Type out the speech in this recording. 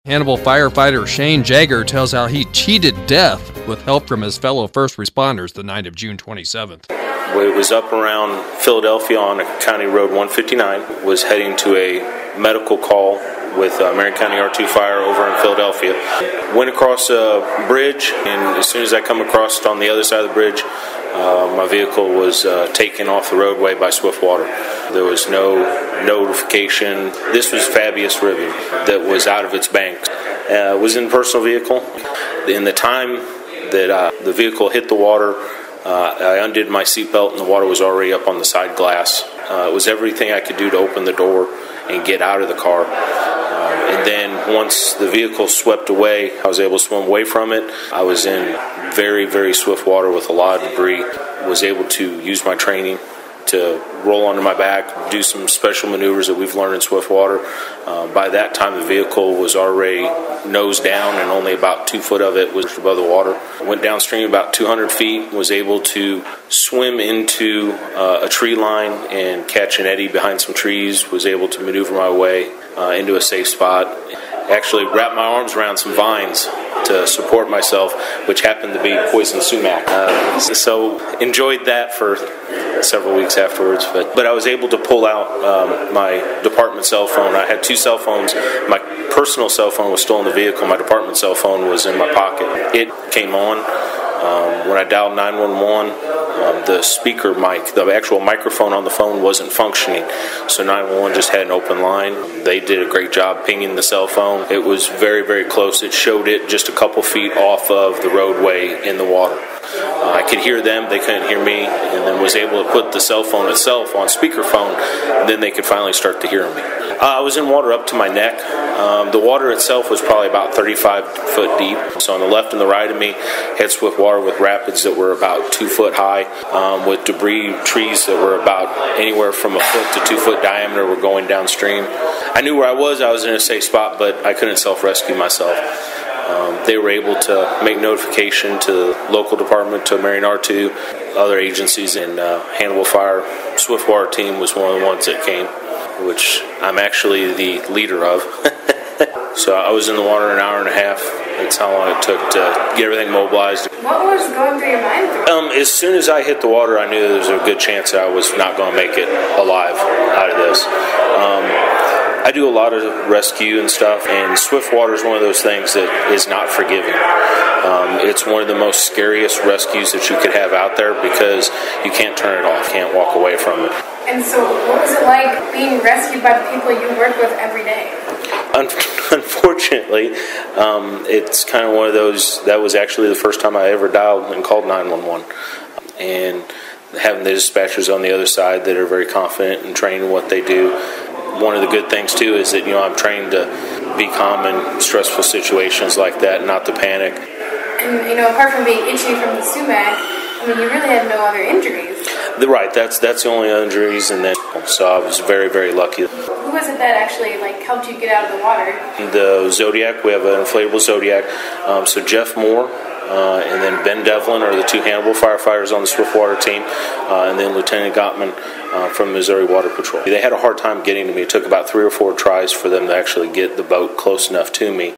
Hannibal firefighter Shane Jaeger tells how he cheated death with help from his fellow first responders the night of June 27th. It was up around Philadelphia on County Road 159, was heading to a medical call with Marion County R2 Fire over in Philadelphia. Went across a bridge, and as soon as I come across on the other side of the bridge, my vehicle was taken off the roadway by swift water. There was no notification. This was Fabius River that was out of its banks. It was in a personal vehicle. In the time that the vehicle hit the water, I undid my seatbelt and the water was already up on the side glass. It was everything I could do to open the door and get out of the car. And then once the vehicle swept away, I was able to swim away from it. I was in very, very swift water with a lot of debris. Was able to use my training to roll onto my back, do some special maneuvers that we've learned in swift water. By that time, the vehicle was already nose down, and only about 2 foot of it was above the water. Went downstream about 200 feet, was able to swim into a tree line and catch an eddy behind some trees, was able to maneuver my way into a safe spot. Actually wrapped my arms around some vines to support myself, which happened to be poison sumac. So enjoyed that for several weeks afterwards. But I was able to pull out my department cell phone. I had 2 cell phones. My personal cell phone was still in the vehicle. My department cell phone was in my pocket. It came on. When I dialed 911, the speaker mic, the actual microphone on the phone wasn't functioning, so 911 just had an open line. They did a great job pinging the cell phone. It was very, very close. It showed it just a couple feet off of the roadway in the water. I could hear them, they couldn't hear me, and then was able to put the cell phone itself on speakerphone, and then they could finally start to hear me. I was in water up to my neck. The water itself was probably about 35 foot deep. So on the left and the right of me had swift water with rapids that were about 2 foot high, with debris, trees that were about anywhere from a foot to 2 foot diameter were going downstream. I knew where I was in a safe spot, but I couldn't self-rescue myself. They were able to make notification to the local department, to Marion R2, other agencies, and Hannibal Fire Swift Water Team was one of the ones that came, which I'm actually the leader of. So I was in the water an hour and a half. That's how long it took to get everything mobilized. What was going through your mind? As soon as I hit the water, I knew there was a good chance that I was not going to make it alive out of this. I do a lot of rescue and stuff, and swift water is one of those things that is not forgiving. It's one of the most scariest rescues that you could have out there because you can't turn it off, can't walk away from it. And so what was it like being rescued by the people you work with every day? Unfortunately, it's kind of one of those, that was actually the first time I ever dialed and called 911. And having the dispatchers on the other side that are very confident and trained in what they do. One of the good things, too, is that, I'm trained to be calm in stressful situations like that, not to panic. And, apart from being itchy from the sumac, you really had no other injuries. Right, that's the only injuries, and then, so I was very, very lucky. Who was it that actually, helped you get out of the water? The Zodiac, we have an inflatable Zodiac. So Jeff Moore, and then Ben Devlin are the 2 Hannibal firefighters on the Swift Water team, and then Lieutenant Gottman from Missouri Water Patrol. They had a hard time getting to me. It took about 3 or 4 tries for them to actually get the boat close enough to me.